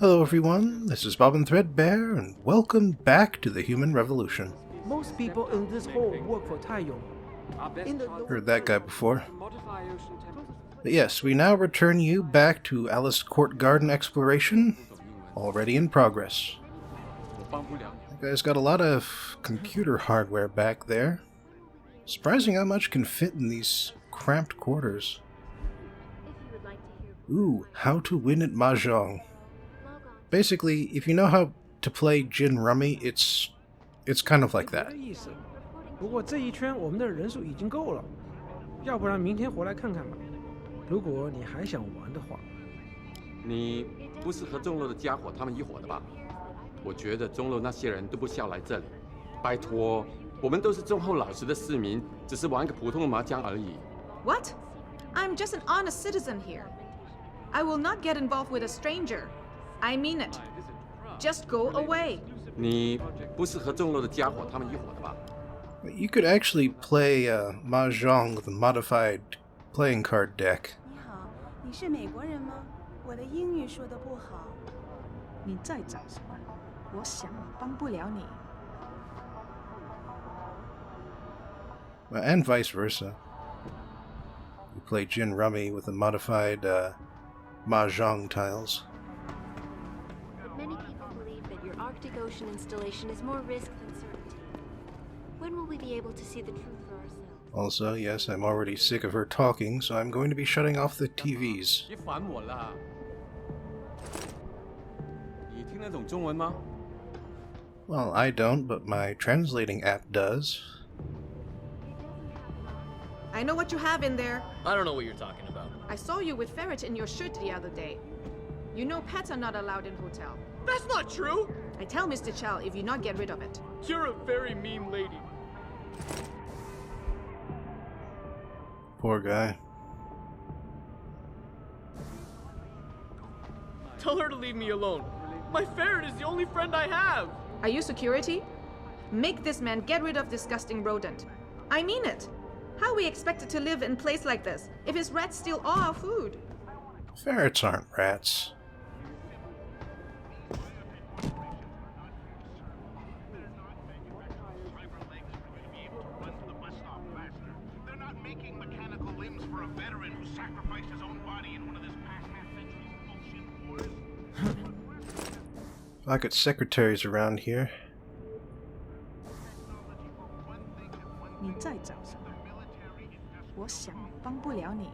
Hello everyone, this is Bob and Threadbare, and welcome back to the Human Revolution. Most people in this hall work for Taiyong. Heard that guy before. But yes, we now return you back to Alice Court Garden exploration, already in progress. That guy's got a lot of computer hardware back there. Surprising how much can fit in these cramped quarters. Ooh, how to win at Mahjong. Basically, if you know how to play gin rummy, it's kind of like that. 不过这一圈我们的人数已经够了，要不然明天回来看看吧。如果你还想玩的话，你不是和钟楼的家伙他们一伙的吧？我觉得钟楼那些人都不需要来这里。拜托，我们都是忠厚老实的市民，只是玩个普通的麻将而已。What? I'm just an honest citizen here. I will not get involved with a stranger. I mean it. Just go away. 你不是和钟楼的家伙他们一伙的吧？ You could actually play Mahjong with a modified playing card deck. 你好，你是美国人吗？我的英语说得不好。你在找什么？我想帮不了你。 And vice versa. You play gin rummy with the modified Mahjong tiles. Many people believe that your Arctic Ocean installation is more risk than certainty. When will we be able to see the truth for ourselves? Also, yes, I'm already sick of her talking, so I'm going to be shutting off the TVs. 别烦我啦！你听得懂中文吗？ Well, I don't, but my translating app does. I know what you have in there. I don't know what you're talking about. I saw you with ferret in your shirt the other day. You know pets are not allowed in hotel. That's not true! I tell Mr. Chow if you not get rid of it. You're a very mean lady. Poor guy. Tell her to leave me alone. My ferret is the only friend I have. Are you security? Make this man get rid of disgusting rodent. I mean it. How are we expected to live in a place like this if his rats steal all our food? Ferrets aren't rats. I got secretaries around here. 你在找什么？我想帮不了你。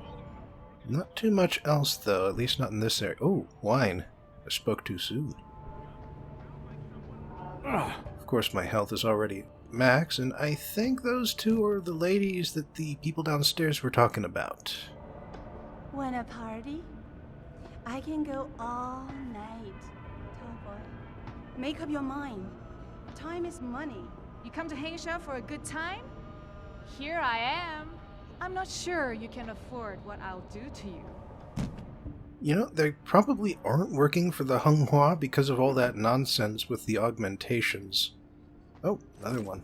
Not too much else, though, at least not in this area. Oh, wine. I spoke too soon. Of course, my health is already max, and I think those two are the ladies that the people downstairs were talking about. Want a party? I can go all night. Tall boy, make up your mind. Time is money. You come to Haisha for a good time? Here I am. I'm not sure you can afford what I'll do to you. You know, they probably aren't working for the Hunghua because of all that nonsense with the augmentations. Oh, another one.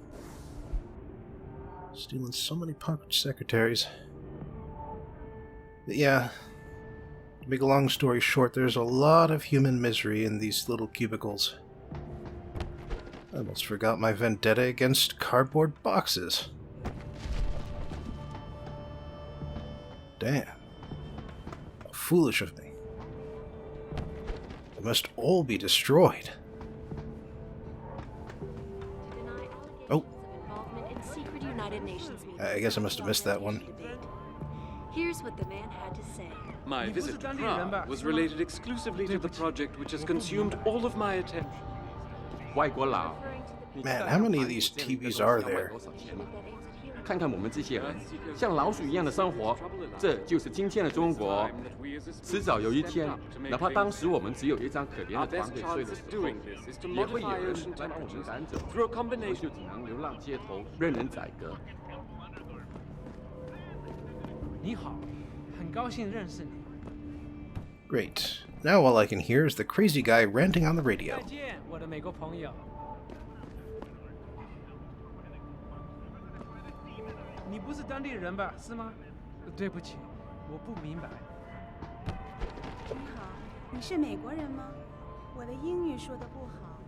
Stealing so many pocket secretaries. But yeah, to make a long story short, there's a lot of human misery in these little cubicles. I almost forgot my vendetta against cardboard boxes. Damn. How foolish of me. They must all be destroyed. Oh. I guess I must have missed that one. Here's what the man had to say. My visit to Prague was related exclusively to the project which has consumed all of my attention. 外国佬， Man, how many of these TVs are there? 看看我们这些人，像老鼠一样的生活，这就是今天的中国。迟早有一天，哪怕当时我们只有一张可怜的团队税的时候，也会有人来把我们赶走，我们就只能流浪街头，任人宰割。你好，很高兴认识你。 Great. Now all I can hear is the crazy guy ranting on the radio. 再见，我的美国朋友。你不是当地人吧？是吗？对不起，我不明白。你好，你是美国人吗？我的英语说得不好。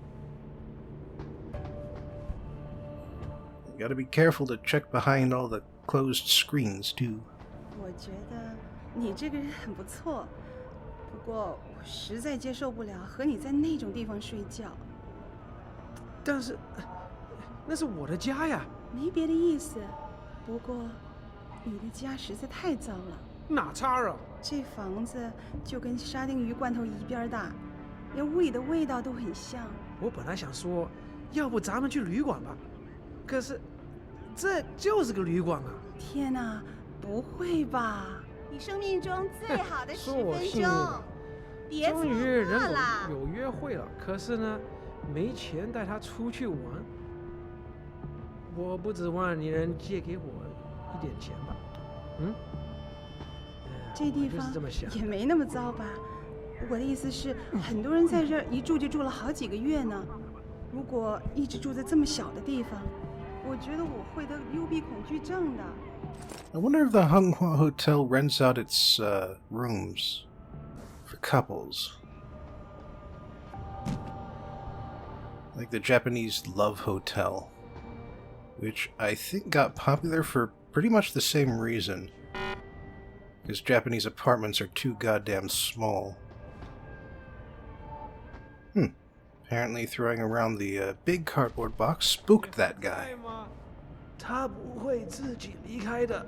You gotta be careful to check behind all the closed screens, too. 我觉得你这个人很不错，不过我实在接受不了和你在那种地方睡觉。但是，那是我的家呀。没别的意思，不过你的家实在太脏了。哪差啊？这房子就跟沙丁鱼罐头一边大，连屋里的味道都很像。我本来想说，要不咱们去旅馆吧，可是这就是个旅馆啊！天哪，不会吧？你生命中最好的10说我分幸运钟了，别错终于人过啦！有约会了，可是呢，没钱带他出去玩。我不指望你能借给我一点钱吧？嗯？这地方也没那么糟吧？我的意思是，很多人在这儿一住就住了好几个月呢。如果一直住在这么小的地方，我觉得我会得幽闭恐惧症的。 I wonder if the Hunghua Hotel rents out its rooms for couples. Like the Japanese Love Hotel, which I think got popular for pretty much the same reason. Because Japanese apartments are too goddamn small. Apparently throwing around the big cardboard box spooked that guy. 他不会自己离开的，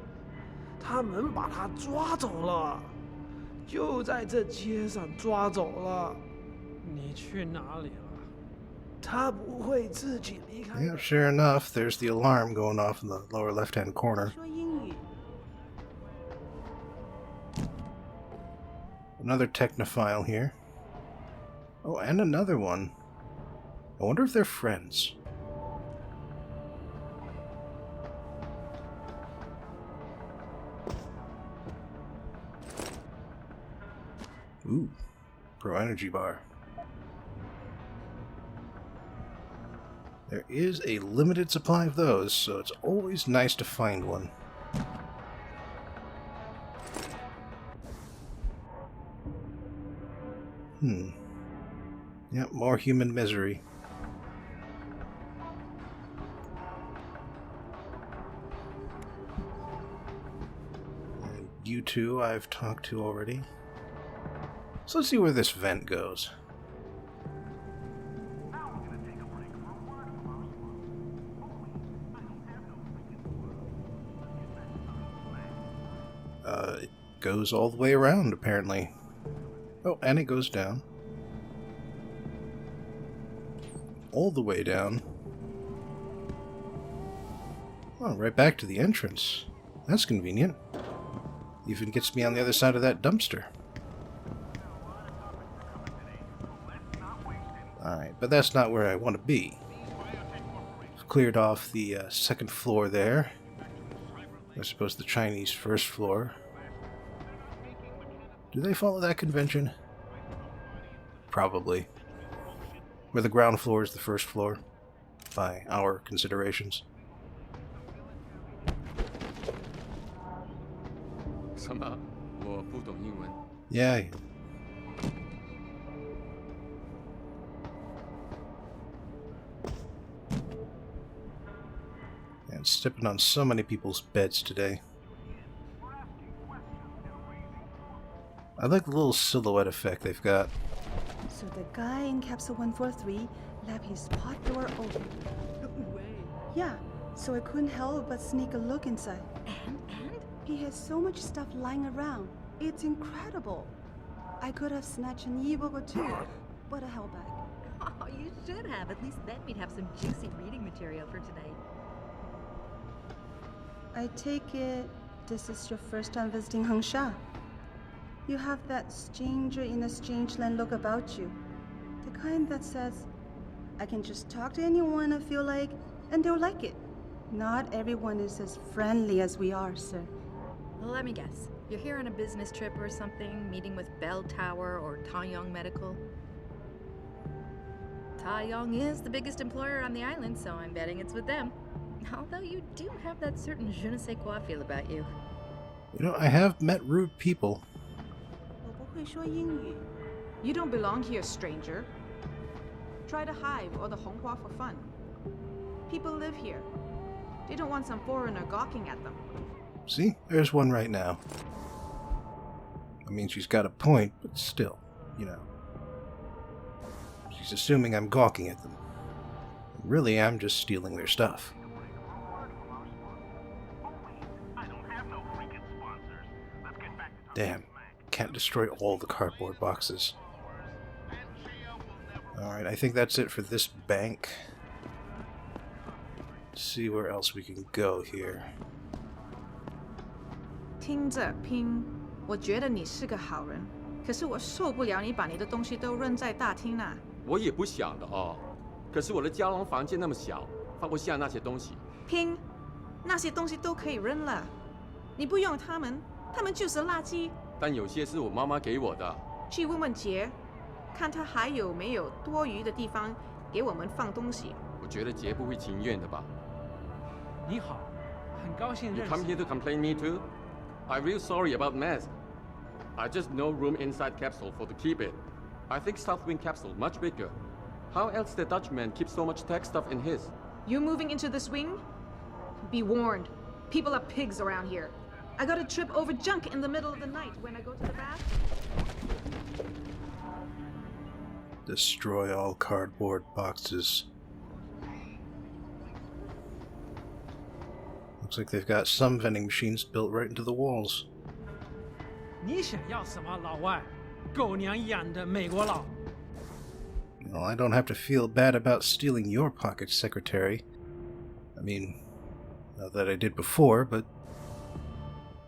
他们把他抓走了，就在这街上抓走了。你去哪里了？他不会自己离开。 Yeah, sure enough, there's the alarm going off in the lower left-hand corner. 说英语。 Another technophile here. Oh, and another one. I wonder if they're friends. Ooh, Pro Energy Bar. There is a limited supply of those, so it's always nice to find one. Yep, more human misery. And you two I've talked to already. So let's see where this vent goes. It goes all the way around, apparently. Oh, and it goes down. All the way down. Oh, right back to the entrance. That's convenient. Even gets me on the other side of that dumpster. Alright, but that's not where I want to be. I've cleared off the second floor there. I suppose the Chinese first floor. Do they follow that convention? Probably. Where the ground floor is the first floor, by our considerations. 什么？我不懂英文。 Yeah. And stepping on so many people's beds today. I like the little silhouette effect they've got. So the guy in capsule 143 left his pod door open. No way. Yeah, so I couldn't help but sneak a look inside. And? He has so much stuff lying around. It's incredible. I could have snatched an ebook or two, but I held back. Oh, you should have. At least then we'd have some juicy reading material for tonight. I take it this is your first time visiting Hengsha. You have that stranger in a strange land look about you. The kind that says, I can just talk to anyone I feel like, and they'll like it. Not everyone is as friendly as we are, sir. Well, let me guess. You're here on a business trip or something, meeting with Bell Tower or Taeyong Medical? Taeyong is the biggest employer on the island, so I'm betting it's with them. Although you do have that certain je ne sais quoi feel about you. You know, I have met rude people. 我不会说英语. You don't belong here, stranger. Try the Hive or the Honghua for fun. People live here. They don't want some foreigner gawking at them. See? There's one right now. I mean, she's got a point, but still, you know. She's assuming I'm gawking at them. Really, I'm just stealing their stuff. Damn. Can't destroy all the cardboard boxes. Alright, I think that's it for this bank. Let's see where else we can go here. 听着，拼，我觉得你是个好人，可是我受不了你把你的东西都扔在大厅那。我也不想的哦，可是我的胶囊房间那么小，放不下那些东西。拼，那些东西都可以扔了，你不用它们，它们就是垃圾。但有些是我妈妈给我的。去问问杰，看他还有没有多余的地方给我们放东西。我觉得杰不会情愿的吧。你好，很高兴认 You 识。 come here to complain me too? I'm real sorry about mask. I just no room inside capsule for to keep it. I think South Wing capsule much bigger. How else the Dutchman keep so much tech stuff in his? You moving into this wing? Be warned, people are pigs around here. I got to trip over junk in the middle of the night when I go to the bath. Destroy all cardboard boxes. Looks like they've got some vending machines built right into the walls. 你想要什么，老外？狗娘养的美国佬。 Well, I don't have to feel bad about stealing your pocket, Secretary. I mean, not that I did before, but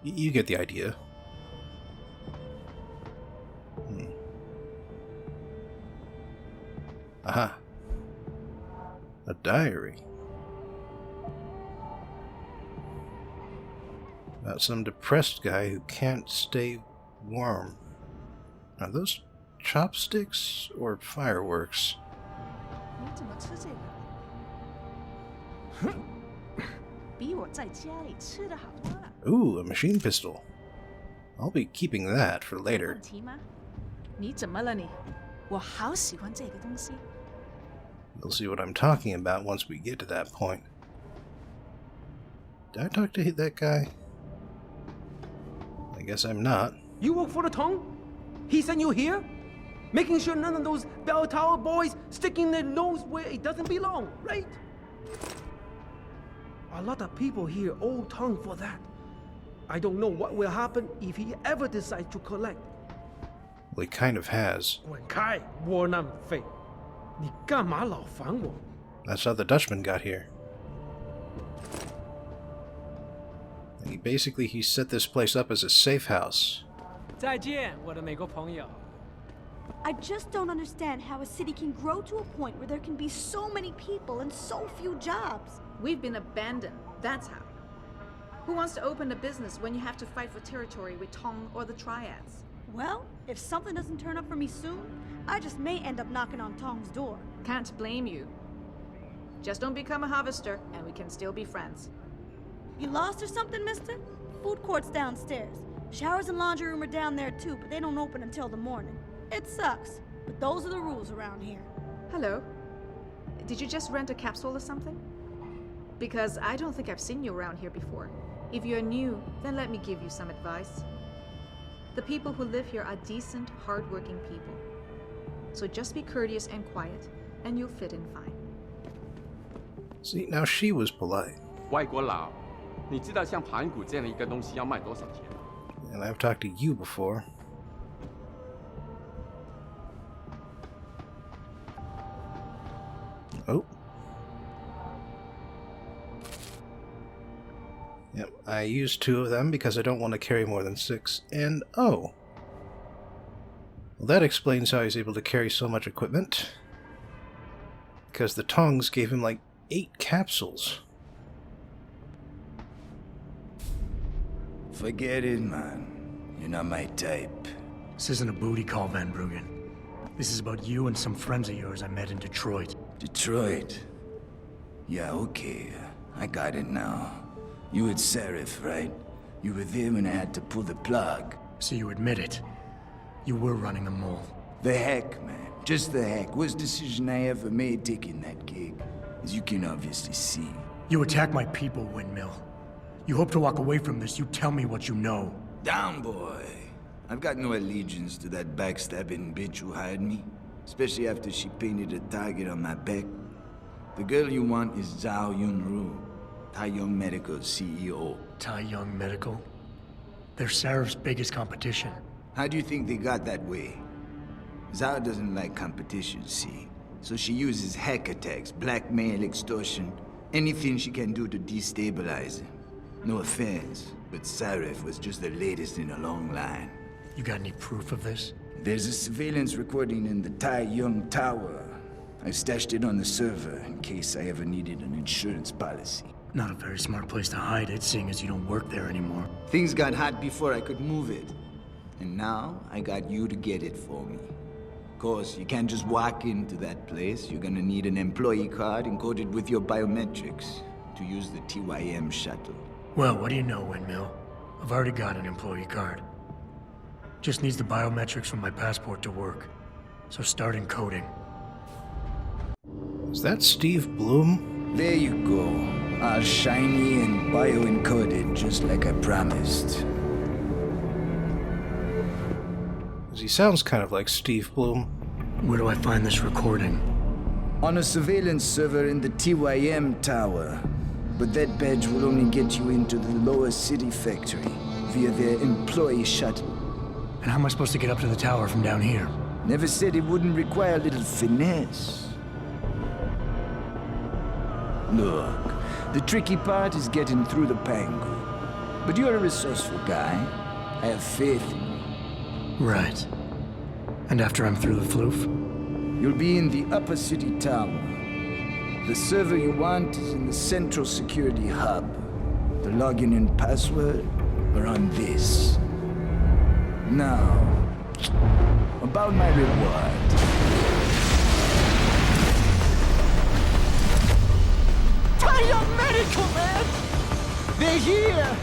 you get the idea. Aha. A diary. About some depressed guy who can't stay warm. Are those chopsticks or fireworks? 你怎么吃这个？比我在家里吃的好多了。 Ooh, a machine pistol. I'll be keeping that for later. 问题吗？你怎么了你？我好喜欢这个东西。 You'll see what I'm talking about once we get to that point. Did I talk to that guy? I guess I'm not. You work for the Tong? He sent you here? Making sure none of those bell tower boys sticking their nose where it doesn't belong, right? A lot of people here owe Tong for that. I don't know what will happen if he ever decides to collect. Well, he kind of has. 滚开，窝囊废！你干嘛老烦我？ That's how the Dutchman got here. And he set this place up as a safe house. 再见，我的美国朋友。 I just don't understand how a city can grow to a point where there can be so many people and so few jobs. We've been abandoned, that's how. Who wants to open a business when you have to fight for territory with Tong or the Triads? Well, if something doesn't turn up for me soon, I just may end up knocking on Tong's door. Can't blame you. Just don't become a harvester, and we can still be friends. You lost or something, mister? Food court's downstairs. Showers and laundry room are down there too, but they don't open until the morning. It sucks, but those are the rules around here. Hello. Did you just rent a capsule or something? Because I don't think I've seen you around here before. If you're new, then let me give you some advice. The people who live here are decent, hard-working people. So just be courteous and quiet, and you'll fit in fine. See, now she was polite. 外国佬，你知道像盘古这样的一个东西要卖多少钱？ And I've talked to you before. Oh. Yep, I used 2 of them because I don't want to carry more than 6. And oh. Well, that explains how he's able to carry so much equipment. Because the Tongs gave him like 8 capsules. Forget it, man. You're not my type. This isn't a booty call, Van Bruggen. This is about you and some friends of yours I met in Detroit. Detroit? Yeah, okay. I got it now. You with Seraph, right? You were there when I had to pull the plug. So you admit it. You were running a mole. The heck, man. Just the heck, worst decision I ever made taking that gig, as you can obviously see. You attack my people, Windmill. You hope to walk away from this, you tell me what you know. Down, boy. I've got no allegiance to that backstabbing bitch who hired me, especially after she painted a target on my back. The girl you want is Zhao Yunru, Tai Yong Medical's CEO. Tai Yong Medical? They're Sarif's biggest competition. How do you think they got that way? Zhao doesn't like competition, see? So she uses hack attacks, blackmail, extortion, anything she can do to destabilize him. No offense, but Sarif was just the latest in a long line. You got any proof of this? There's a surveillance recording in the Tai Yong Tower. I stashed it on the server in case I ever needed an insurance policy. Not a very smart place to hide it, seeing as you don't work there anymore. Things got hot before I could move it. And now, I got you to get it for me. Of course, you can't just walk into that place. You're gonna need an employee card encoded with your biometrics to use the TYM shuttle. Well, what do you know, Windmill? I've already got an employee card. Just needs the biometrics from my passport to work. So start encoding. Is that Steve Bloom? There you go. All shiny and bio-encoded, just like I promised. He sounds kind of like Steve Bloom. Where do I find this recording? On a surveillance server in the TYM tower. But that badge will only get you into the lower city factory via their employee shuttle. And how am I supposed to get up to the tower from down here? Never said it wouldn't require a little finesse. Look, the tricky part is getting through the Pangu. But you're a resourceful guy. I have faith in you. Right. And after I'm through the floof? You'll be in the upper city tower. The server you want is in the central security hub. The login and password are on this. Now, about my reward. Tai Yong Medical, man! They're here!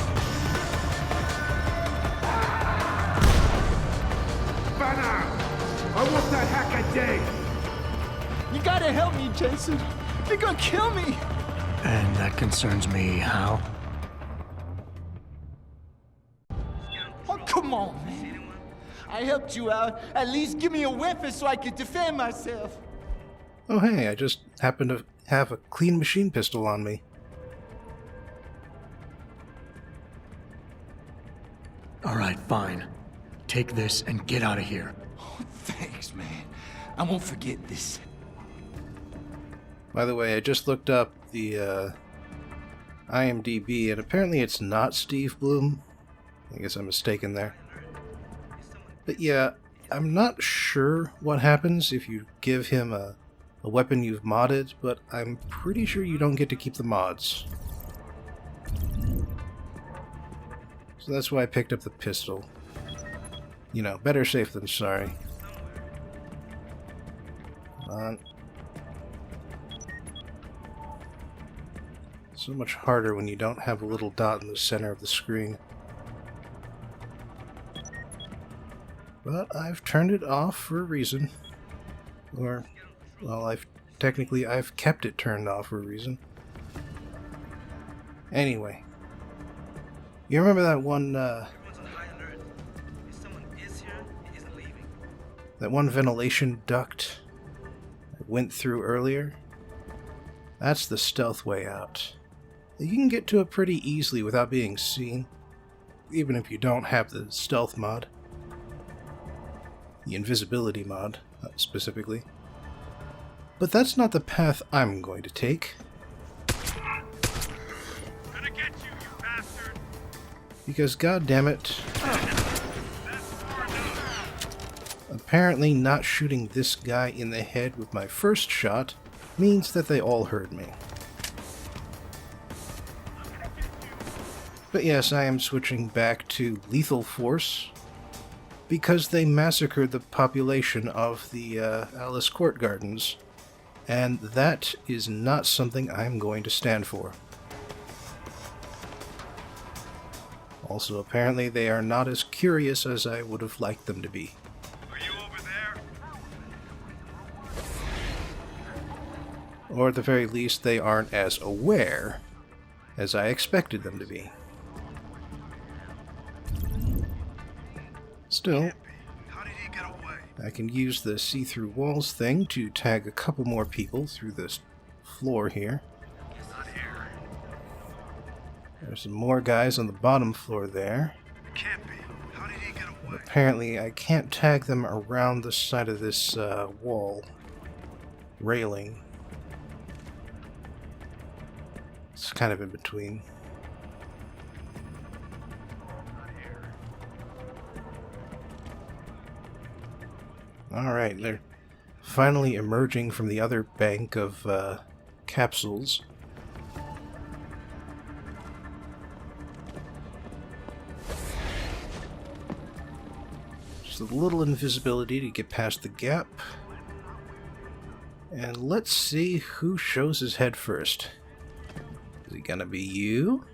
I want that hacker dead! You gotta help me, Jason. They're gonna kill me! And that concerns me how? Oh, come on, man. I helped you out. At least give me a weapon so I can defend myself. Oh hey, I just happen to have a clean machine pistol on me. Alright, fine. Take this and get out of here. Oh, thanks, man. I won't forget this. By the way, I just looked up the IMDb, and apparently it's not Steve Bloom. I guess I'm mistaken there. But yeah, I'm not sure what happens if you give him a weapon you've modded, but I'm pretty sure you don't get to keep the mods. So that's why I picked up the pistol. You know, better safe than sorry. Come on. So much harder when you don't have a little dot in the center of the screen. But I've turned it off for a reason. Or, well, I've kept it turned off for a reason. Anyway. You remember that one, that one ventilation duct I went through earlier? That's the stealth way out. You can get to it pretty easily without being seen, even if you don't have the stealth mod. The invisibility mod, specifically. But that's not the path I'm going to take. Gonna get you, you bastard! Because, goddammit, apparently not shooting this guy in the head with my first shot means that they all heard me. But yes, I am switching back to lethal force because they massacred the population of the Alice Court Gardens, and that is not something I'm going to stand for. Also, apparently they are not as curious as I would have liked them to be. Are you over there? Or at the very least, they aren't as aware as I expected them to be. Still, I can use the see-through walls thing to tag a couple more people through this floor here. There's some more guys on the bottom floor there. Apparently, I can't tag them around the side of this wall railing. It's kind of in between. Alright, they're finally emerging from the other bank of capsules. Just a little invisibility to get past the gap. And let's see who shows his head first. Is it gonna be you?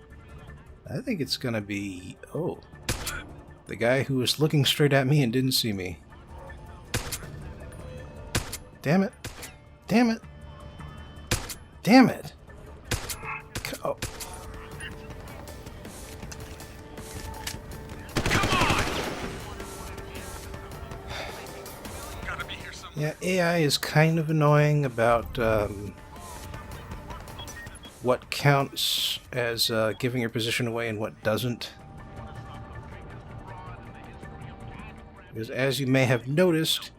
I think it's gonna be... oh. The guy who was looking straight at me and didn't see me. Damn it. Damn it. Damn it. Oh. Yeah, AI is kind of annoying about what counts as giving your position away and what doesn't. Because as you may have noticed,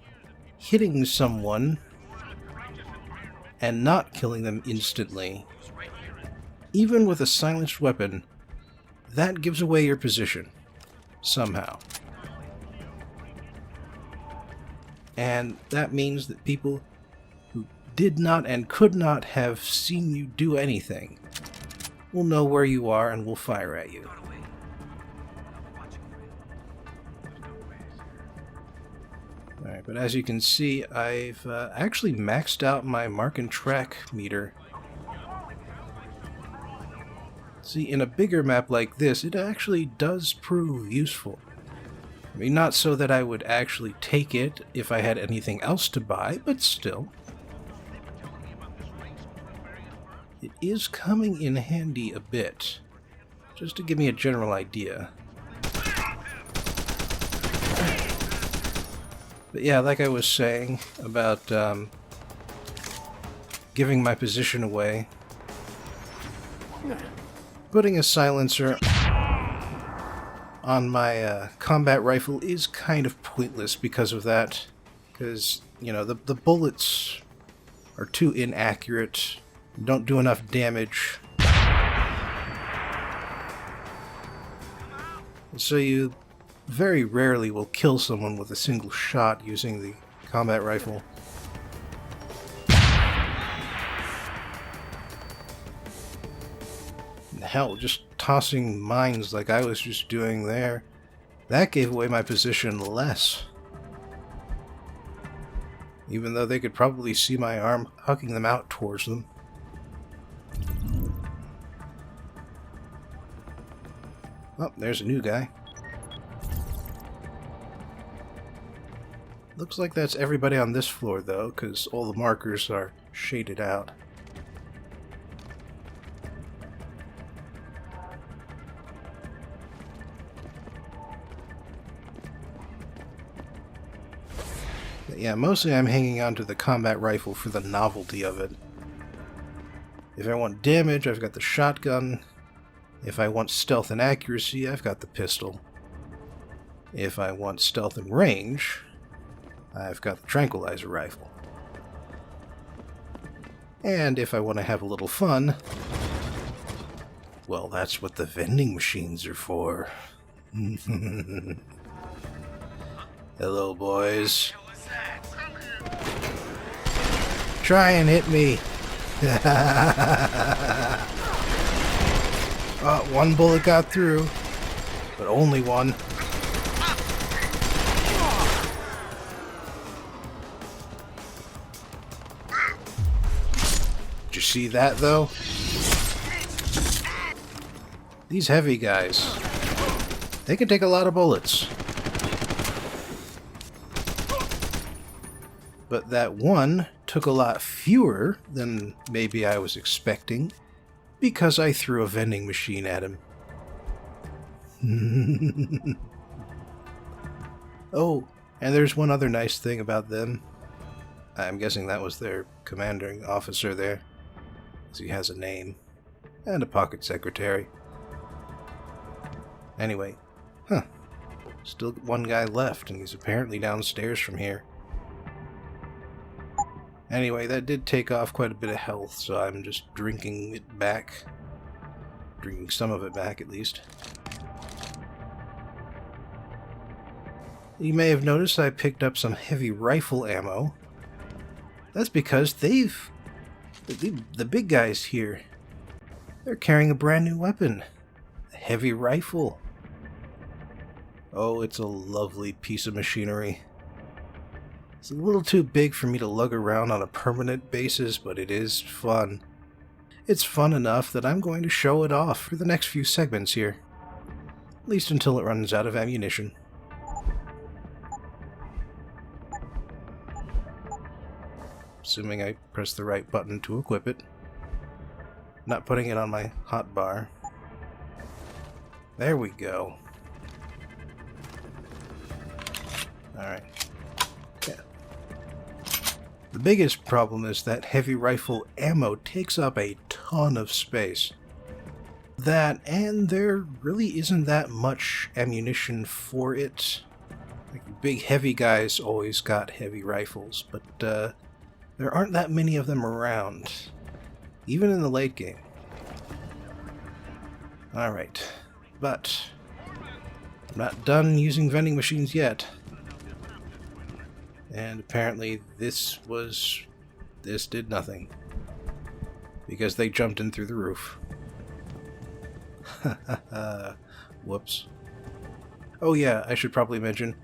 hitting someone and not killing them instantly, even with a silenced weapon, that gives away your position, somehow. And that means that people who did not and could not have seen you do anything will know where you are and will fire at you. Alright, but as you can see, I've actually maxed out my mark and track meter. See, in a bigger map like this, it actually does prove useful. I mean, not so that I would actually take it if I had anything else to buy, but still. It is coming in handy a bit, just to give me a general idea. But yeah, like I was saying about giving my position away, putting a silencer on my combat rifle is kind of pointless because of that. Because, you know, the bullets are too inaccurate, don't do enough damage. So you very rarely will kill someone with a single shot using the combat rifle. Hell, just tossing mines like I was just doing there, that gave away my position less. Even though they could probably see my arm hucking them out towards them. Oh, there's a new guy. Looks like that's everybody on this floor though, because all the markers are shaded out. Yeah, mostly I'm hanging on to the combat rifle for the novelty of it. If I want damage, I've got the shotgun. If I want stealth and accuracy, I've got the pistol. If I want stealth and range, I've got the tranquilizer rifle. And if I want to have a little fun, well, that's what the vending machines are for. Hello, boys. Try and hit me. One bullet got through, but only one. Did you see that, though? These heavy guys, they can take a lot of bullets. But that one took a lot fewer than maybe I was expecting, because I threw a vending machine at him. Oh, and there's one other nice thing about them. I'm guessing that was their commanding officer there, because he has a name, and a pocket secretary. Anyway, still one guy left, and he's apparently downstairs from here. Anyway, that did take off quite a bit of health, so I'm just drinking it back. Drinking some of it back, at least. You may have noticed I picked up some heavy rifle ammo. That's because the big guys here, they're carrying a brand new weapon. A heavy rifle. Oh, it's a lovely piece of machinery. It's a little too big for me to lug around on a permanent basis, but it is fun. It's fun enough that I'm going to show it off for the next few segments here. At least until it runs out of ammunition. Assuming I press the right button to equip it. Not putting it on my hotbar. There we go. Alright. Yeah. The biggest problem is that heavy rifle ammo takes up a ton of space. That, and there really isn't that much ammunition for it. Like, big heavy guys always got heavy rifles, but there aren't that many of them around, even in the late game. Alright, but I'm not done using vending machines yet. And apparently this did nothing. Because they jumped in through the roof. Whoops. Oh yeah, I should probably mention,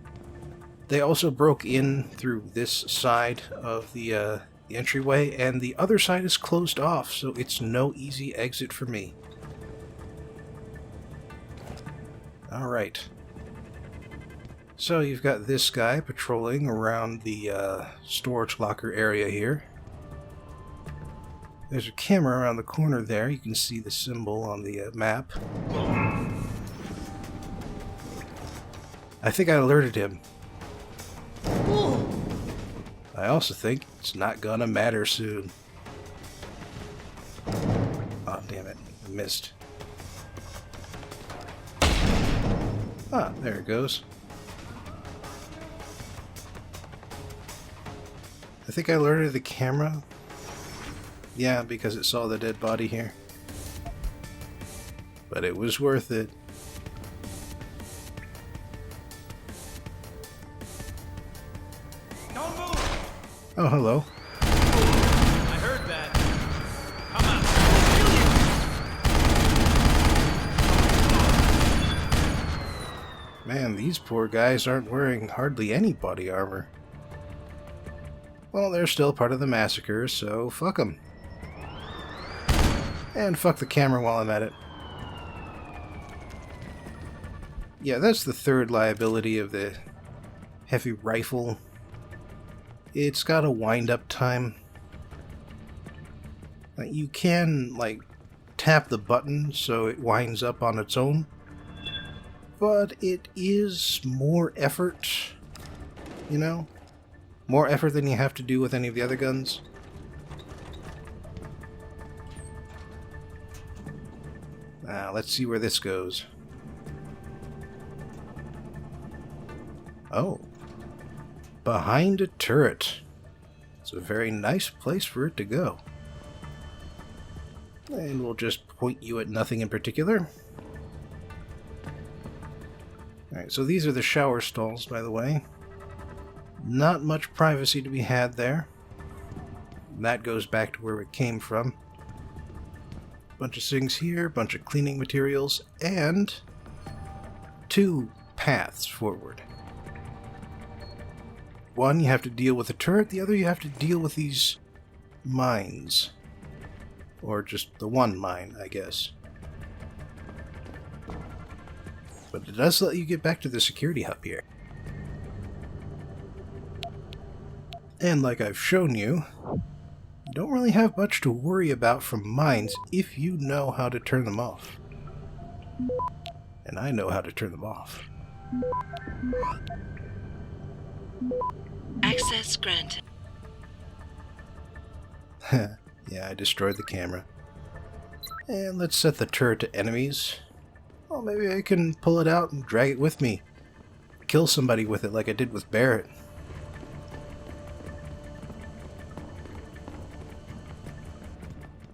they also broke in through this side of the entryway, and the other side is closed off, so it's no easy exit for me. Alright. So you've got this guy patrolling around the storage locker area here. There's a camera around the corner there. You can see the symbol on the map. I think I alerted him. I also think it's not gonna matter soon. Oh, damn it. I missed. Ah, there it goes. I think I alerted the camera. Yeah, because it saw the dead body here. But it was worth it. Oh, hello. I heard that. Come on. Man, these poor guys aren't wearing hardly any body armor. Well, they're still part of the massacre, so fuck them. And fuck the camera while I'm at it. Yeah, that's the third liability of the heavy rifle. It's got a wind-up time. You can, like, tap the button so it winds up on its own. But it is more effort, you know? More effort than you have to do with any of the other guns. Now, let's see where this goes. Oh. Behind a turret. It's a very nice place for it to go. And we'll just point you at nothing in particular. Alright, so these are the shower stalls, by the way. Not much privacy to be had there. That goes back to where it came from. Bunch of things here, bunch of cleaning materials, and 2 paths forward. One, you have to deal with the turret, the other you have to deal with these mines. Or just the one mine, I guess. But it does let you get back to the security hub here. And like I've shown you, you don't really have much to worry about from mines if you know how to turn them off. And I know how to turn them off. Access granted. Yeah, I destroyed the camera. And let's set the turret to enemies. Well, maybe I can pull it out and drag it with me. Kill somebody with it like I did with Barrett.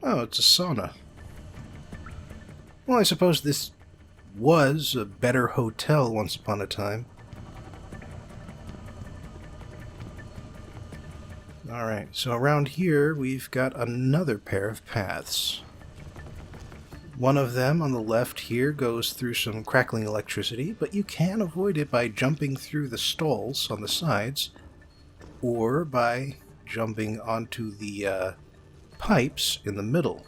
Oh, it's a sauna. Well, I suppose this was a better hotel once upon a time. Alright, so around here we've got another pair of paths. One of them on the left here goes through some crackling electricity, but you can avoid it by jumping through the stalls on the sides, or by jumping onto the pipes in the middle.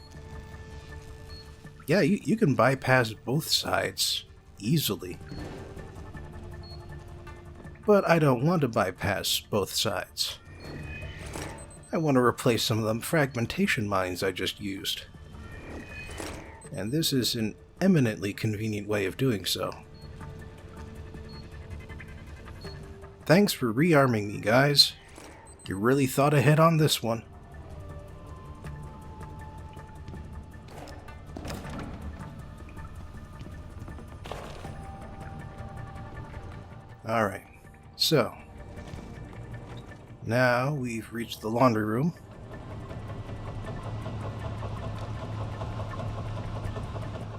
Yeah, you can bypass both sides easily. But I don't want to bypass both sides. I want to replace some of the fragmentation mines I just used. And this is an eminently convenient way of doing so. Thanks for rearming me, guys. You really thought ahead on this one. Alright, so now we've reached the laundry room.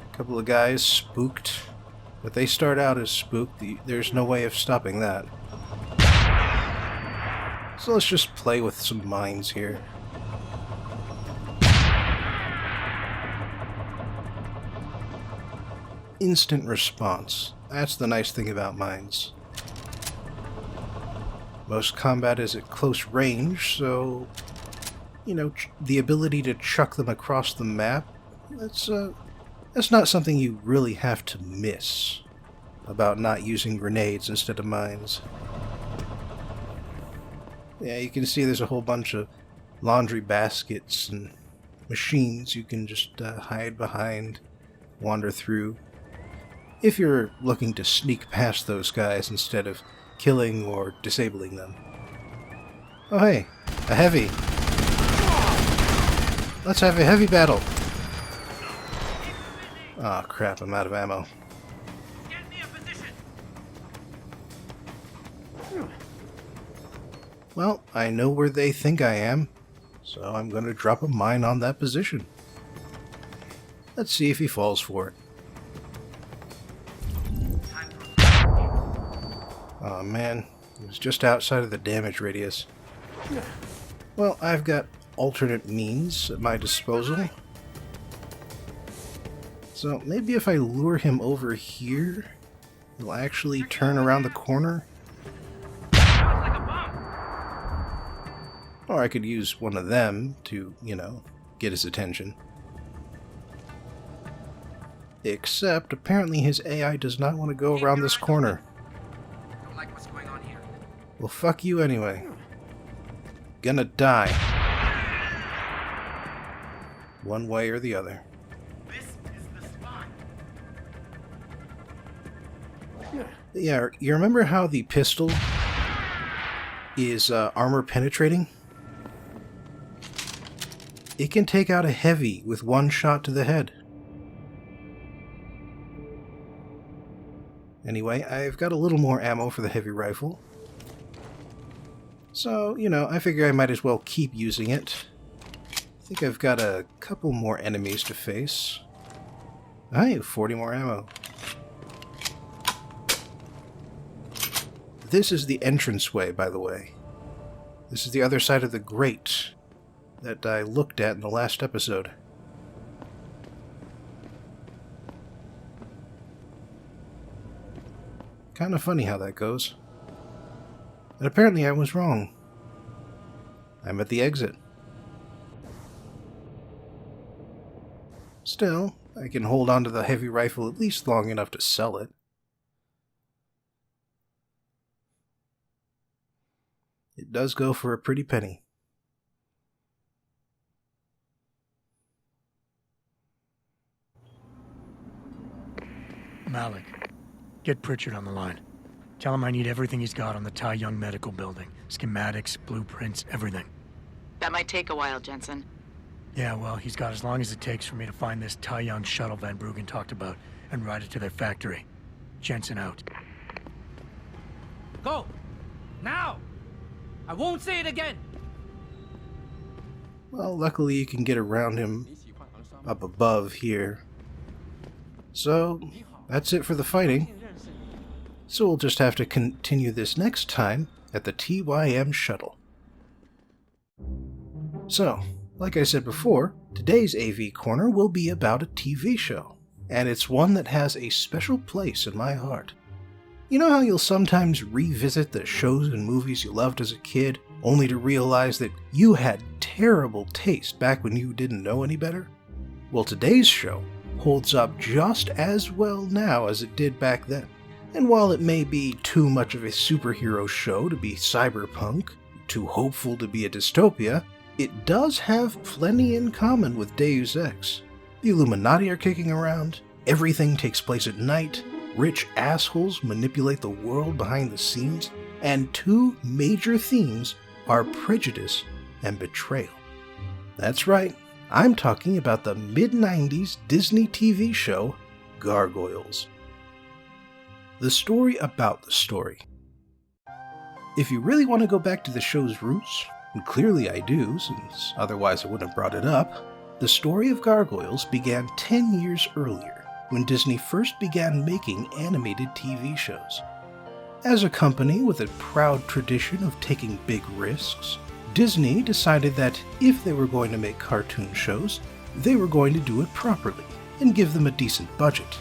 A couple of guys spooked, but they start out as spooked. There's no way of stopping that. So let's just play with some mines here. Instant response. That's the nice thing about mines. Most combat is at close range, so, you know, the ability to chuck them across the map, that's not something you really have to miss about not using grenades instead of mines. Yeah, you can see there's a whole bunch of laundry baskets and machines you can just hide behind, wander through. If you're looking to sneak past those guys instead of killing or disabling them. Oh hey, a heavy. Let's have a heavy battle. Ah, crap, I'm out of ammo. Well, I know where they think I am, so I'm going to drop a mine on that position. Let's see if he falls for it. Oh man, it was just outside of the damage radius. Well, I've got alternate means at my disposal. So maybe if I lure him over here, he'll actually turn around the corner. Or I could use one of them to, you know, get his attention. Except, apparently his AI does not want to go around this corner. Well, fuck you anyway. Gonna die. One way or the other. Yeah, you remember how the pistol is armor penetrating? It can take out a heavy with one shot to the head. Anyway, I've got a little more ammo for the heavy rifle. So, you know, I figure I might as well keep using it. I think I've got a couple more enemies to face. I have 40 more ammo. This is the entranceway, by the way. This is the other side of the grate that I looked at in the last episode. Kind of funny how that goes. And apparently I was wrong. I'm at the exit. Still, I can hold on to the heavy rifle at least long enough to sell it. It does go for a pretty penny. Malik, get Pritchard on the line. Tell him I need everything he's got on the Tai Young Medical Building. Schematics, blueprints, everything. That might take a while, Jensen. Yeah, well, he's got as long as it takes for me to find this Tai Young shuttle Van Bruggen talked about and ride it to their factory. Jensen out. Go! Now! I won't say it again! Well, luckily you can get around him up above here. So, that's it for the fighting. So we'll just have to continue this next time at the TYM shuttle. So, like I said before, today's AV Corner will be about a TV show, and it's one that has a special place in my heart. You know how you'll sometimes revisit the shows and movies you loved as a kid, only to realize that you had terrible taste back when you didn't know any better? Well, today's show holds up just as well now as it did back then. And while it may be too much of a superhero show to be cyberpunk, too hopeful to be a dystopia, it does have plenty in common with Deus Ex. The Illuminati are kicking around, everything takes place at night, rich assholes manipulate the world behind the scenes, and two major themes are prejudice and betrayal. That's right, I'm talking about the mid-90s Disney TV show, Gargoyles. The story about the story. If you really want to go back to the show's roots, and clearly I do, since otherwise I wouldn't have brought it up, the story of Gargoyles began 10 years earlier, when Disney first began making animated TV shows. As a company with a proud tradition of taking big risks, Disney decided that if they were going to make cartoon shows, they were going to do it properly and give them a decent budget.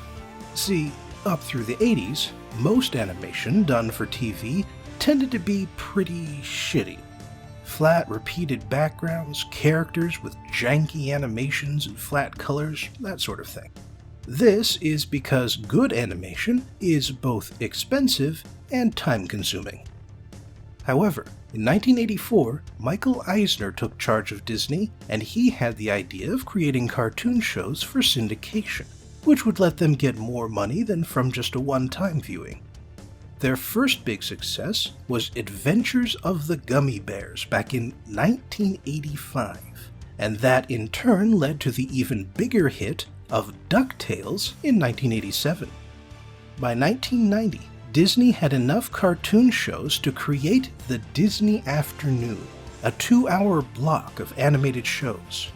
See, up through the 80s, most animation done for TV tended to be pretty shitty. Flat, repeated backgrounds, characters with janky animations and flat colors, that sort of thing. This is because good animation is both expensive and time-consuming. However, in 1984, Michael Eisner took charge of Disney, and he had the idea of creating cartoon shows for syndication, which would let them get more money than from just a one-time viewing. Their first big success was Adventures of the Gummy Bears back in 1985, and that in turn led to the even bigger hit of DuckTales in 1987. By 1990, Disney had enough cartoon shows to create the Disney Afternoon, a 2-hour block of animated shows.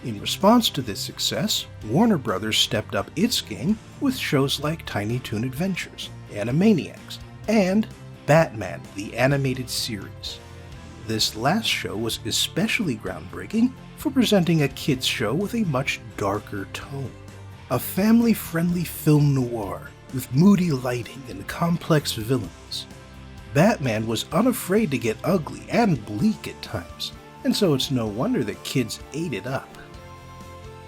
In response to this success, Warner Bros. Stepped up its game with shows like Tiny Toon Adventures, Animaniacs, and Batman, the Animated Series. This last show was especially groundbreaking for presenting a kids' show with a much darker tone. A family-friendly film noir with moody lighting and complex villains. Batman was unafraid to get ugly and bleak at times, and so it's no wonder that kids ate it up.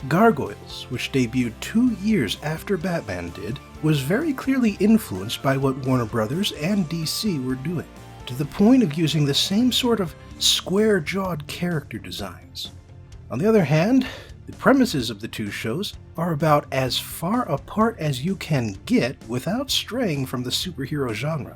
Gargoyles, which debuted 2 years after Batman did, was very clearly influenced by what Warner Bros. And DC were doing, to the point of using the same sort of square-jawed character designs. On the other hand, the premises of the two shows are about as far apart as you can get without straying from the superhero genre.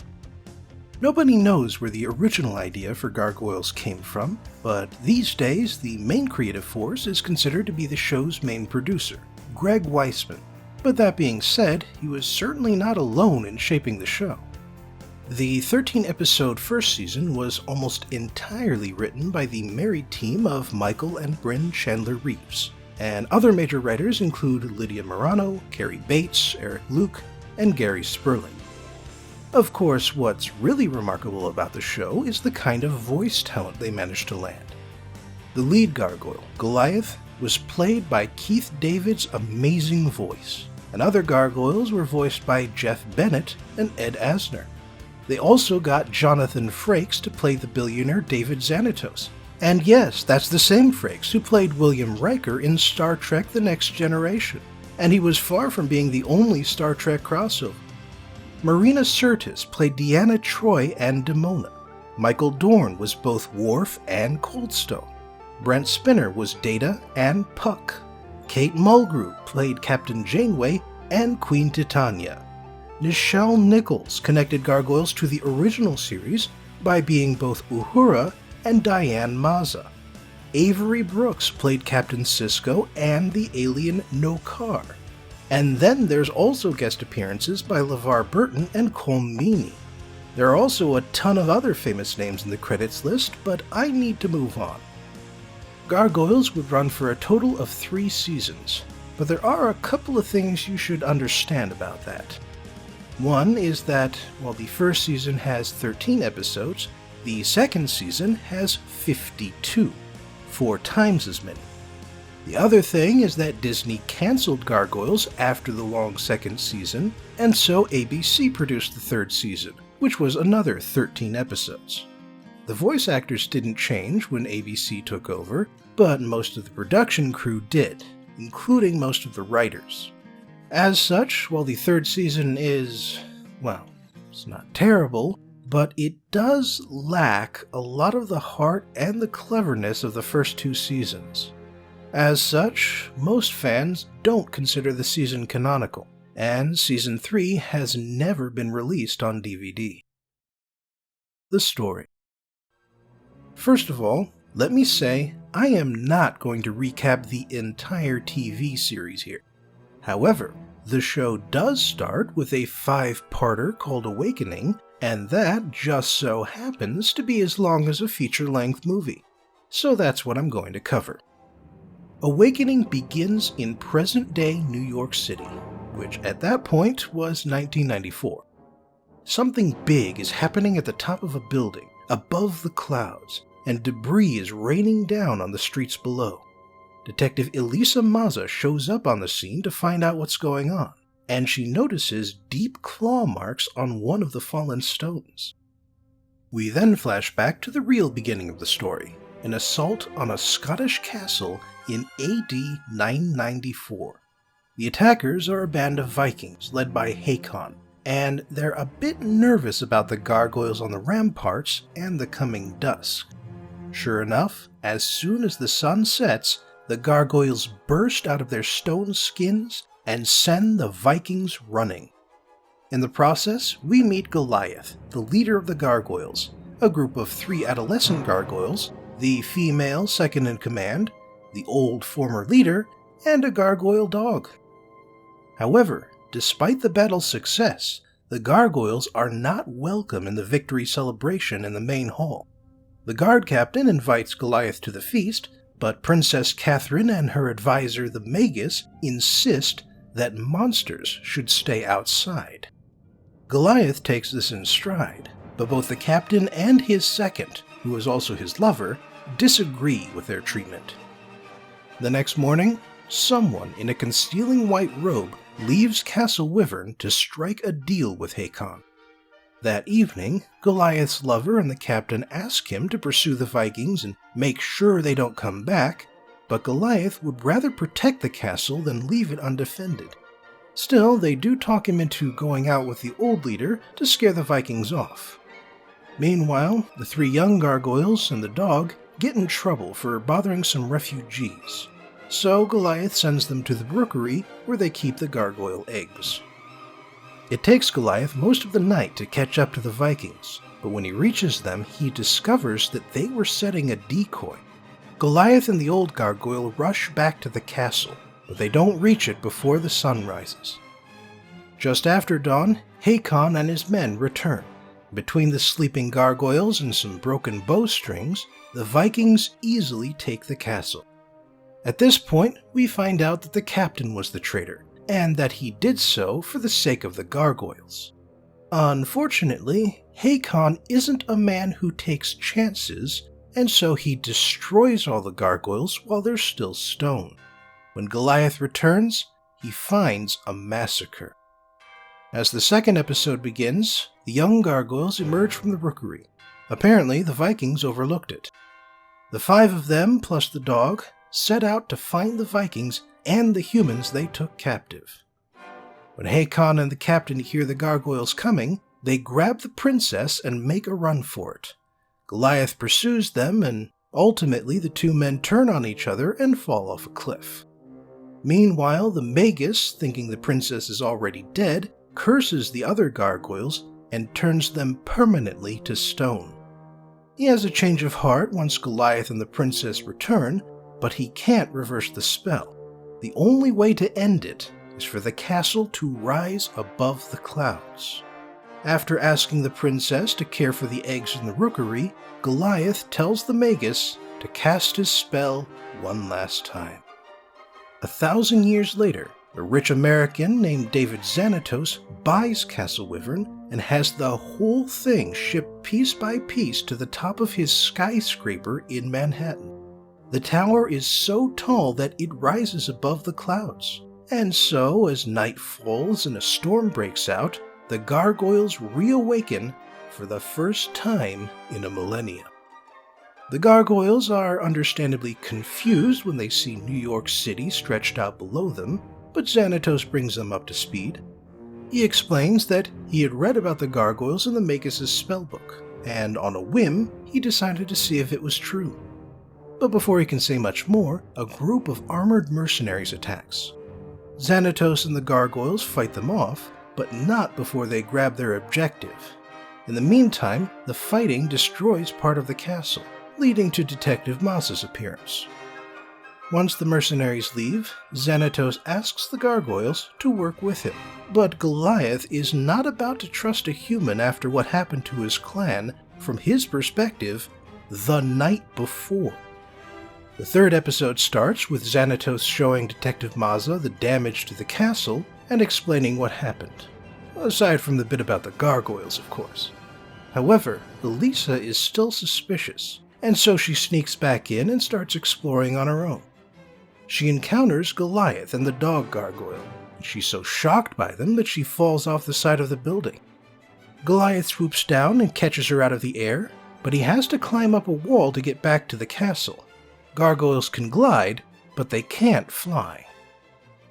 Nobody knows where the original idea for Gargoyles came from, but these days the main creative force is considered to be the show's main producer, Greg Weisman. But that being said, he was certainly not alone in shaping the show. The 13-episode first season was almost entirely written by the married team of Michael and Bryn Chandler Reeves, and other major writers include Lydia Morano, Carrie Bates, Eric Luke, and Gary Sperling. Of course, what's really remarkable about the show is the kind of voice talent they managed to land. The lead gargoyle, Goliath, was played by Keith David's amazing voice, and other gargoyles were voiced by Jeff Bennett and Ed Asner. They also got Jonathan Frakes to play the billionaire David Xanatos. And yes, that's the same Frakes who played William Riker in Star Trek The Next Generation, and he was far from being the only Star Trek crossover. Marina Sirtis played Deanna Troi and Demona. Michael Dorn was both Worf and Coldstone. Brent Spinner was Data and Puck. Kate Mulgrew played Captain Janeway and Queen Titania. Nichelle Nichols connected gargoyles to the original series by being both Uhura and Diane Maza. Avery Brooks played Captain Sisko and the alien Nokar. And then there's also guest appearances by LeVar Burton and Colm Meaney. There are also a ton of other famous names in the credits list, but I need to move on. Gargoyles would run for a total of 3 seasons, but there are a couple of things you should understand about that. One is that while the first season has 13 episodes, the second season has 52, 4 times as many. The other thing is that Disney cancelled Gargoyles after the long second season, and so ABC produced the third season, which was another 13 episodes. The voice actors didn't change when ABC took over, but most of the production crew did, including most of the writers. As such, while the third season is, well, it's not terrible, but it does lack a lot of the heart and the cleverness of the first 2 seasons. As such, most fans don't consider the season canonical, and Season 3 has never been released on DVD. The story. First of all, let me say I am not going to recap the entire TV series here. However, the show does start with a 5-parter called Awakening, and that just so happens to be as long as a feature-length movie. So that's what I'm going to cover. Awakening begins in present-day New York City, which at that point was 1994. Something big is happening at the top of a building, above the clouds, and debris is raining down on the streets below. Detective Elisa Maza shows up on the scene to find out what's going on, and she notices deep claw marks on one of the fallen stones. We then flash back to the real beginning of the story, an assault on a Scottish castle in AD 994. The attackers are a band of Vikings led by Hakon, and they're a bit nervous about the gargoyles on the ramparts and the coming dusk. Sure enough, as soon as the sun sets, the gargoyles burst out of their stone skins and send the Vikings running. In the process, we meet Goliath, the leader of the gargoyles, a group of 3 adolescent gargoyles, the female second in command, the old former leader, and a gargoyle dog. However, despite the battle's success, the gargoyles are not welcome in the victory celebration in the main hall. The guard captain invites Goliath to the feast, but Princess Catherine and her advisor the Magus insist that monsters should stay outside. Goliath takes this in stride, but both the captain and his second, who is also his lover, disagree with their treatment. The next morning, someone in a concealing white robe leaves Castle Wyvern to strike a deal with Hakon. That evening, Goliath's lover and the captain ask him to pursue the Vikings and make sure they don't come back, but Goliath would rather protect the castle than leave it undefended. Still, they do talk him into going out with the old leader to scare the Vikings off. Meanwhile, the 3 young gargoyles and the dog get in trouble for bothering some refugees, so Goliath sends them to the rookery where they keep the gargoyle eggs. It takes Goliath most of the night to catch up to the Vikings, but when he reaches them, he discovers that they were setting a decoy. Goliath and the old gargoyle rush back to the castle, but they don't reach it before the sun rises. Just after dawn, Hakon and his men return. Between the sleeping gargoyles and some broken bowstrings, the Vikings easily take the castle. At this point, we find out that the captain was the traitor, and that he did so for the sake of the gargoyles. Unfortunately, Hakon isn't a man who takes chances, and so he destroys all the gargoyles while they're still stone. When Goliath returns, he finds a massacre. As the second episode begins, the young gargoyles emerge from the rookery. Apparently, the Vikings overlooked it. The 5 of them, plus the dog, set out to find the Vikings and the humans they took captive. When Hakon and the captain hear the gargoyles coming, they grab the princess and make a run for it. Goliath pursues them, and ultimately the two men turn on each other and fall off a cliff. Meanwhile, the Magus, thinking the princess is already dead, curses the other gargoyles and turns them permanently to stone. He has a change of heart once Goliath and the princess return, but he can't reverse the spell. The only way to end it is for the castle to rise above the clouds. After asking the princess to care for the eggs in the rookery, Goliath tells the Magus to cast his spell one last time. 1,000 years later, a rich American named David Xanatos buys Castle Wyvern and has the whole thing shipped piece by piece to the top of his skyscraper in Manhattan. The tower is so tall that it rises above the clouds, and so as night falls and a storm breaks out, the gargoyles reawaken for the first time in a millennia. The gargoyles are understandably confused when they see New York City stretched out below them, but Xanatos brings them up to speed. He explains that he had read about the gargoyles in the Magus' spellbook, and on a whim, he decided to see if it was true. But before he can say much more, a group of armored mercenaries attacks. Xanatos and the gargoyles fight them off, but not before they grab their objective. In the meantime, the fighting destroys part of the castle, leading to Detective Maz's appearance. Once the mercenaries leave, Xanatos asks the gargoyles to work with him, but Goliath is not about to trust a human after what happened to his clan from his perspective the night before. The third episode starts with Xanatos showing Detective Maza the damage to the castle and explaining what happened, aside from the bit about the gargoyles, of course. However, Elisa is still suspicious, and so she sneaks back in and starts exploring on her own. She encounters Goliath and the dog gargoyle, and she's so shocked by them that she falls off the side of the building. Goliath swoops down and catches her out of the air, but he has to climb up a wall to get back to the castle. Gargoyles can glide, but they can't fly.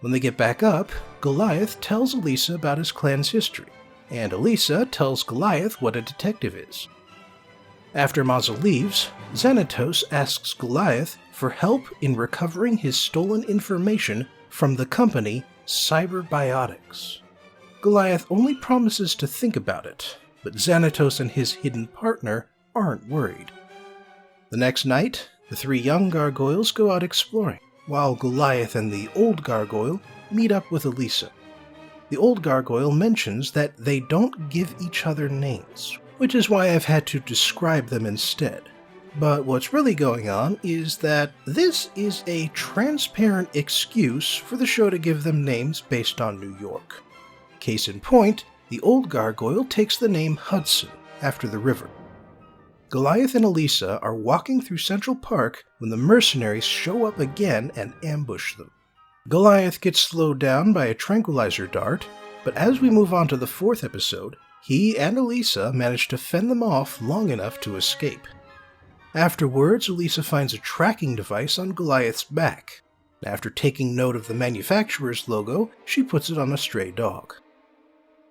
When they get back up, Goliath tells Elisa about his clan's history, and Elisa tells Goliath what a detective is. After Maza leaves, Xanatos asks Goliath for help in recovering his stolen information from the company Cyberbiotics. Goliath only promises to think about it, but Xanatos and his hidden partner aren't worried. The next night, the three young gargoyles go out exploring, while Goliath and the old gargoyle meet up with Elisa. The old gargoyle mentions that they don't give each other names, which is why I've had to describe them instead. But what's really going on is that this is a transparent excuse for the show to give them names based on New York. Case in point, the old gargoyle takes the name Hudson after the river. Goliath and Elisa are walking through Central Park when the mercenaries show up again and ambush them. Goliath gets slowed down by a tranquilizer dart, but as we move on to the fourth episode, he and Elisa manage to fend them off long enough to escape. Afterwards, Elisa finds a tracking device on Goliath's back. After taking note of the manufacturer's logo, she puts it on a stray dog.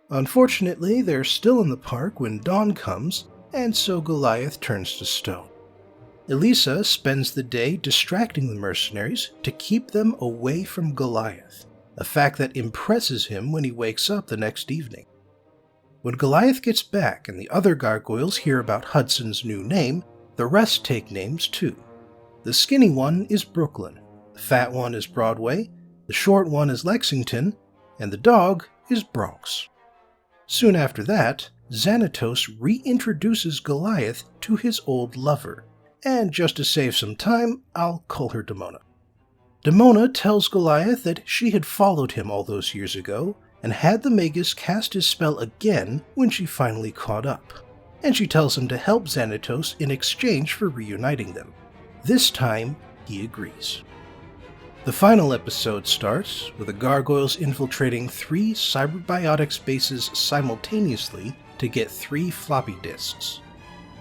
Unfortunately, they're still in the park when dawn comes, and so Goliath turns to stone. Elisa spends the day distracting the mercenaries to keep them away from Goliath, a fact that impresses him when he wakes up the next evening. When Goliath gets back and the other gargoyles hear about Hudson's new name, the rest take names too. The skinny one is Brooklyn, the fat one is Broadway, the short one is Lexington, and the dog is Bronx. Soon after that, Xanatos reintroduces Goliath to his old lover, and just to save some time, I'll call her Demona. Demona tells Goliath that she had followed him all those years ago, and had the Magus cast his spell again when she finally caught up, and she tells him to help Xanatos in exchange for reuniting them. This time, he agrees. The final episode starts with the gargoyles infiltrating 3 Cyberbiotics bases simultaneously to get 3 floppy disks.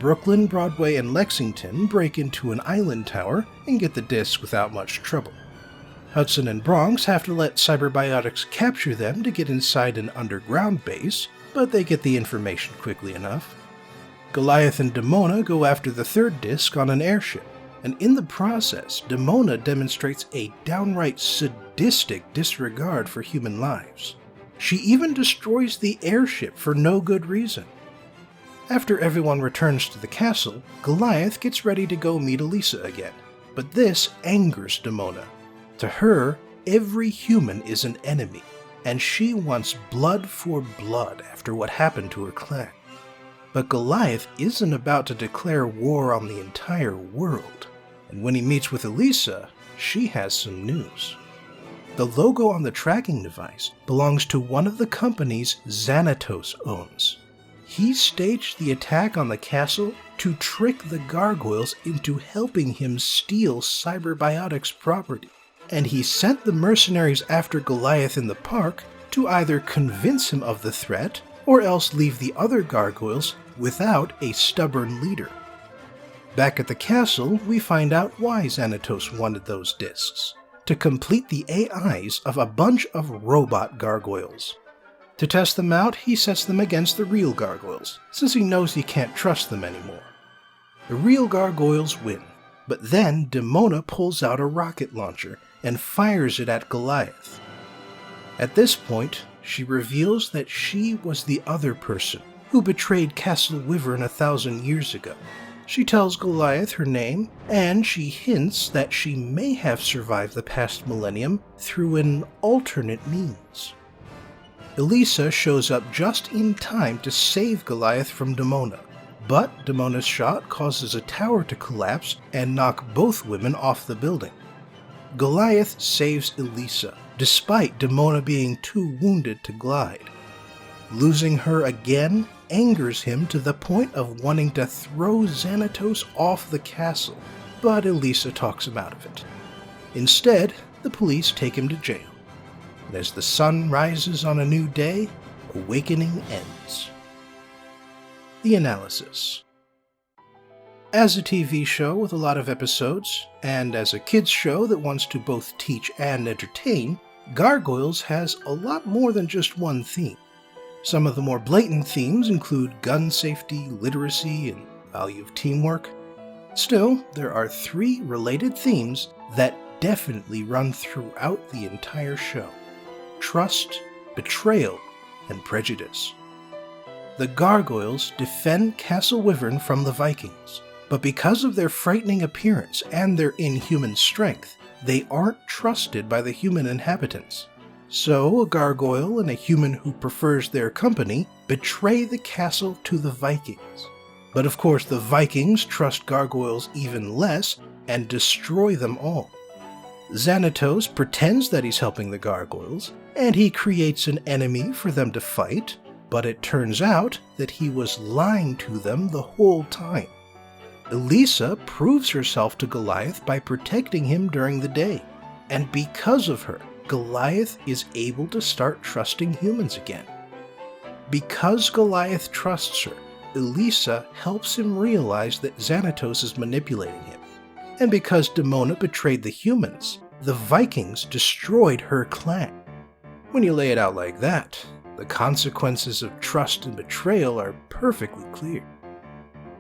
Brooklyn, Broadway, and Lexington break into an island tower and get the disks without much trouble. Hudson and Bronx have to let Cyberbiotics capture them to get inside an underground base, but they get the information quickly enough. Goliath and Demona go after the third disc on an airship, and in the process, Demona demonstrates a downright sadistic disregard for human lives. She even destroys the airship for no good reason. After everyone returns to the castle, Goliath gets ready to go meet Elisa again, but this angers Demona. To her, every human is an enemy, and she wants blood for blood after what happened to her clan. But Goliath isn't about to declare war on the entire world, and when he meets with Elisa, she has some news. The logo on the tracking device belongs to one of the companies Xanatos owns. He staged the attack on the castle to trick the gargoyles into helping him steal Cyberbiotics property, and he sent the mercenaries after Goliath in the park to either convince him of the threat or else leave the other gargoyles without a stubborn leader. Back at the castle, we find out why Xanatos wanted those discs: to complete the AIs of a bunch of robot gargoyles. To test them out, he sets them against the real gargoyles, since he knows he can't trust them anymore. The real gargoyles win, but then Demona pulls out a rocket launcher and fires it at Goliath. At this point, she reveals that she was the other person who betrayed Castle Wyvern 1,000 years ago. She tells Goliath her name, and she hints that she may have survived the past millennium through an alternate means. Elisa shows up just in time to save Goliath from Demona, but Demona's shot causes a tower to collapse and knock both women off the building. Goliath saves Elisa, despite Demona being too wounded to glide. Losing her again angers him to the point of wanting to throw Xanatos off the castle, but Elisa talks him out of it. Instead, the police take him to jail. And as the sun rises on a new day, awakening ends. The analysis. As a TV show with a lot of episodes, and as a kids show that wants to both teach and entertain, Gargoyles has a lot more than just one theme. Some of the more blatant themes include gun safety, literacy, and value of teamwork. Still, there are 3 related themes that definitely run throughout the entire show: trust, betrayal, and prejudice. The Gargoyles defend Castle Wyvern from the Vikings, but because of their frightening appearance and their inhuman strength, they aren't trusted by the human inhabitants. So a gargoyle and a human who prefers their company betray the castle to the Vikings. But of course the Vikings trust gargoyles even less and destroy them all. Xanatos pretends that he's helping the gargoyles, and he creates an enemy for them to fight, but it turns out that he was lying to them the whole time. Elisa proves herself to Goliath by protecting him during the day, and because of her, Goliath is able to start trusting humans again. Because Goliath trusts her, Elisa helps him realize that Xanatos is manipulating him. And because Demona betrayed the humans, the Vikings destroyed her clan. When you lay it out like that, the consequences of trust and betrayal are perfectly clear.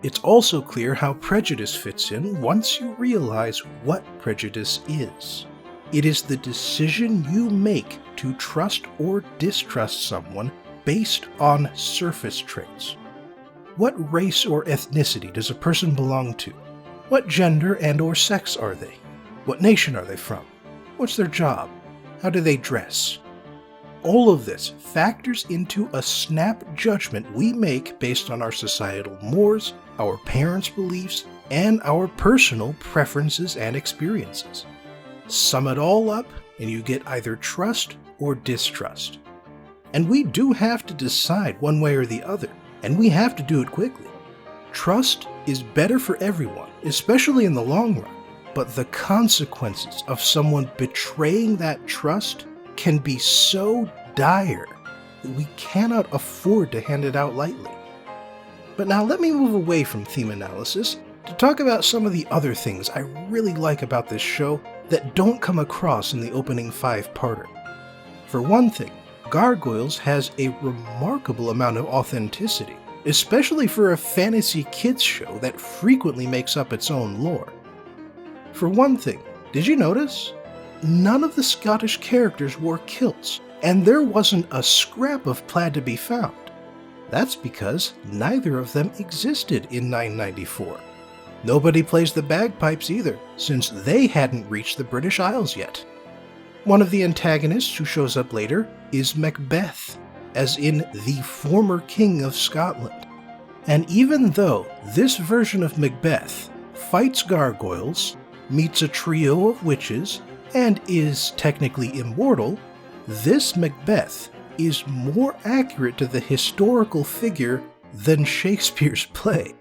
It's also clear how prejudice fits in once you realize what prejudice is. It is the decision you make to trust or distrust someone based on surface traits. What race or ethnicity does a person belong to? What gender and or sex are they? What nation are they from? What's their job? How do they dress? All of this factors into a snap judgment we make based on our societal mores, our parents' beliefs, and our personal preferences and experiences. Sum it all up, and you get either trust or distrust. And we do have to decide one way or the other, and we have to do it quickly. Trust is better for everyone, especially in the long run, but the consequences of someone betraying that trust can be so dire that we cannot afford to hand it out lightly. But now let me move away from theme analysis to talk about some of the other things I really like about this show that don't come across in the opening 5-parter. For one thing, Gargoyles has a remarkable amount of authenticity. especially for a fantasy kids show that frequently makes up its own lore. For one thing, did you notice? None of the Scottish characters wore kilts, and there wasn't a scrap of plaid to be found. That's because neither of them existed in 994. Nobody plays the bagpipes either, since they hadn't reached the British Isles yet. One of the antagonists who shows up later is Macbeth, as in the former King of Scotland. And even though this version of Macbeth fights gargoyles, meets a trio of witches, and is technically immortal, this Macbeth is more accurate to the historical figure than Shakespeare's play.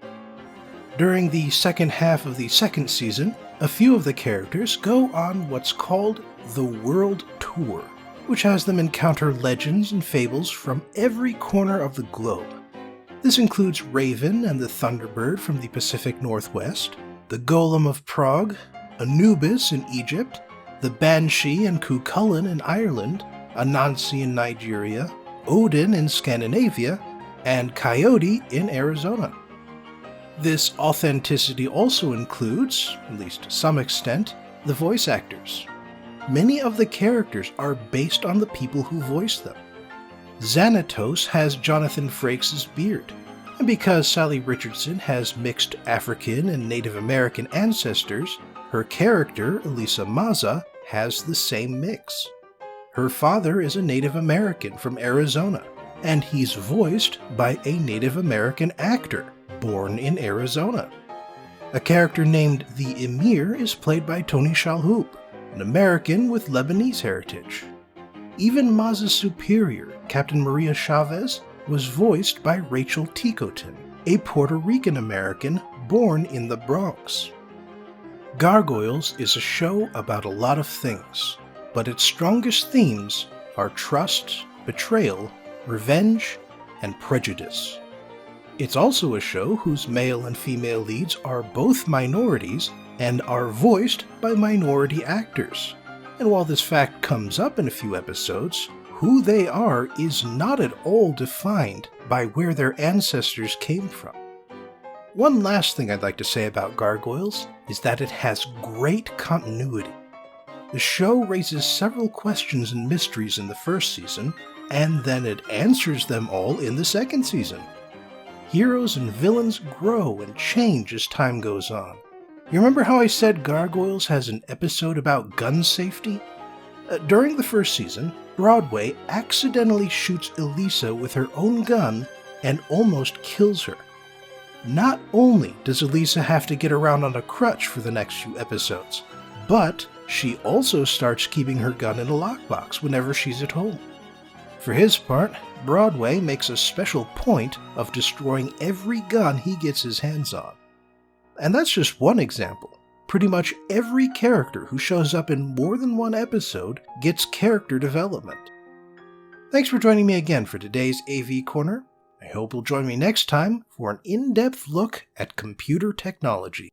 During the second half of the second season, a few of the characters go on what's called the World Tour, which has them encounter legends and fables from every corner of the globe. This includes Raven and the Thunderbird from the Pacific Northwest, the Golem of Prague, Anubis in Egypt, the Banshee and Cuchulainn in Ireland, Anansi in Nigeria, Odin in Scandinavia, and Coyote in Arizona. This authenticity also includes, at least to some extent, the voice actors. Many of the characters are based on the people who voice them. Xanatos has Jonathan Frakes' beard, and because Sally Richardson has mixed African and Native American ancestors, her character, Elisa Maza, has the same mix. Her father is a Native American from Arizona, and he's voiced by a Native American actor born in Arizona. A character named the Emir is played by Tony Shalhoub, an American with Lebanese heritage. Even Maza's superior, Captain Maria Chavez, was voiced by Rachel Ticotin, a Puerto Rican American born in the Bronx. Gargoyles is a show about a lot of things, but its strongest themes are trust, betrayal, revenge, and prejudice. It's also a show whose male and female leads are both minorities and are voiced by minority actors. And while this fact comes up in a few episodes, who they are is not at all defined by where their ancestors came from. One last thing I'd like to say about Gargoyles is that it has great continuity. The show raises several questions and mysteries in the first season, and then it answers them all in the second season. Heroes and villains grow and change as time goes on. You remember how I said Gargoyles has an episode about gun safety? During the first season, Broadway accidentally shoots Elisa with her own gun and almost kills her. Not only does Elisa have to get around on a crutch for the next few episodes, but she also starts keeping her gun in a lockbox whenever she's at home. For his part, Broadway makes a special point of destroying every gun he gets his hands on. And that's just one example. Pretty much every character who shows up in more than one episode gets character development. Thanks for joining me again for today's AV Corner. I hope you'll join me next time for an in-depth look at computer technology.